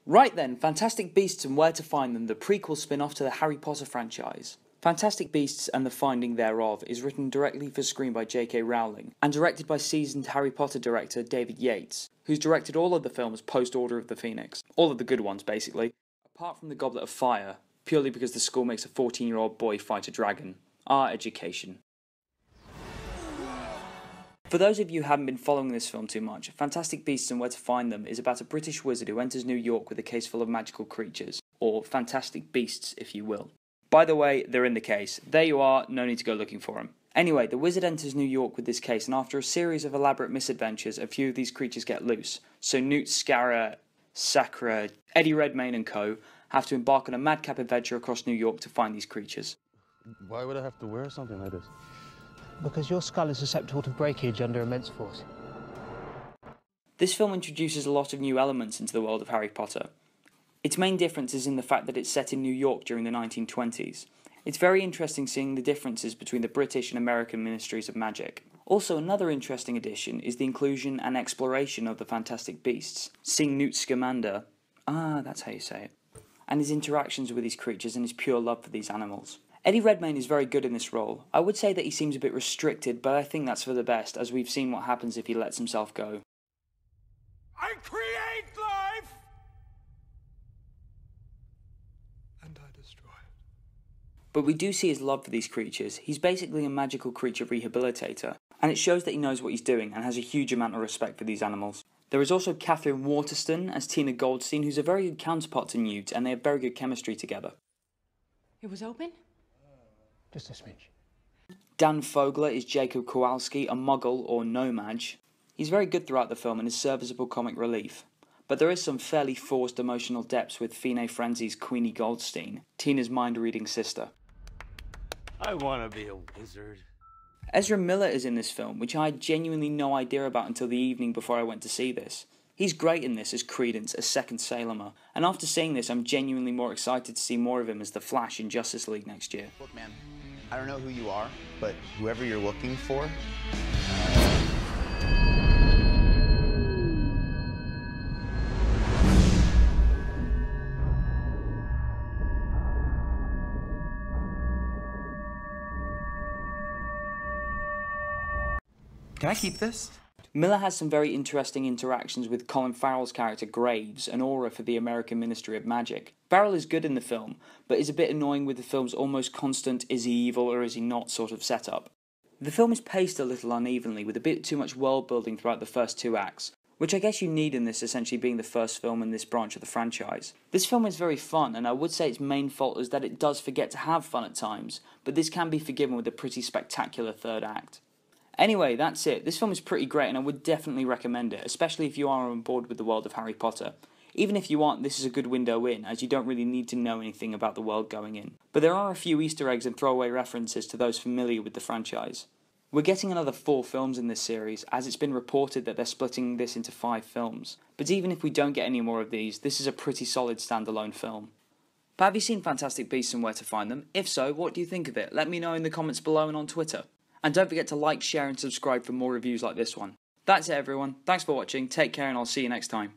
Right then, Fantastic Beasts and Where to Find Them, the prequel spin-off to the Harry Potter franchise. Fantastic Beasts and the Finding Thereof is written directly for screen by J.K. Rowling and directed by seasoned Harry Potter director David Yates, who's directed all of the films post Order of the Phoenix. All of the good ones, basically. Apart from The Goblet of Fire, purely because the school makes a 14-year-old boy fight a dragon. Our education. For those of you who haven't been following this film too much, Fantastic Beasts and Where to Find Them is about a British wizard who enters New York with a case full of magical creatures, or fantastic beasts if you will. By the way, they're in the case. There you are, no need to go looking for them. Anyway, the wizard enters New York with this case, and after a series of elaborate misadventures, a few of these creatures get loose. So Newt, Scarra, Sakura, Eddie Redmayne and co. have to embark on a madcap adventure across New York to find these creatures. Why would I have to wear something like this? Because your skull is susceptible to breakage under immense force. This film introduces a lot of new elements into the world of Harry Potter. Its main difference is in the fact that it's set in New York during the 1920s. It's very interesting seeing the differences between the British and American ministries of magic. Also, another interesting addition is the inclusion and exploration of the Fantastic Beasts, seeing Newt Scamander, that's how you say it, and his interactions with these creatures and his pure love for these animals. Eddie Redmayne is very good in this role. I would say that he seems a bit restricted, but I think that's for the best, as we've seen what happens if he lets himself go. I create life! And I destroy it. But we do see his love for these creatures. He's basically a magical creature rehabilitator, and it shows that he knows what he's doing and has a huge amount of respect for these animals. There is also Catherine Waterston as Tina Goldstein, who's a very good counterpart to Newt, and they have very good chemistry together. It was open? Just a smidge. Dan Fogler is Jacob Kowalski, a muggle or no-mage. He's very good throughout the film and is serviceable comic relief. But there is some fairly forced emotional depths with Fine Frenzy's Queenie Goldstein, Tina's mind-reading sister. I want to be a wizard. Ezra Miller is in this film, which I had genuinely no idea about until the evening before I went to see this. He's great in this as Credence, a second Salem, and after seeing this I'm genuinely more excited to see more of him as the Flash in Justice League next year. Look, man, I don't know who you are, but whoever you're looking for... Can I keep this? Miller has some very interesting interactions with Colin Farrell's character Graves, an aura for the American Ministry of Magic. Farrell is good in the film, but is a bit annoying with the film's almost constant is he evil or is he not sort of setup. The film is paced a little unevenly, with a bit too much world building throughout the first two acts, which I guess you need in this essentially being the first film in this branch of the franchise. This film is very fun, and I would say its main fault is that it does forget to have fun at times, but this can be forgiven with a pretty spectacular third act. Anyway, that's it. This film is pretty great and I would definitely recommend it, especially if you are on board with the world of Harry Potter. Even if you aren't, this is a good window in, as you don't really need to know anything about the world going in. But there are a few Easter eggs and throwaway references to those familiar with the franchise. We're getting another 4 films in this series, as it's been reported that they're splitting this into 5 films. But even if we don't get any more of these, this is a pretty solid standalone film. But have you seen Fantastic Beasts and Where to Find Them? If so, what do you think of it? Let me know in the comments below and on Twitter. And don't forget to like, share and subscribe for more reviews like this one. That's it everyone, thanks for watching, take care and I'll see you next time.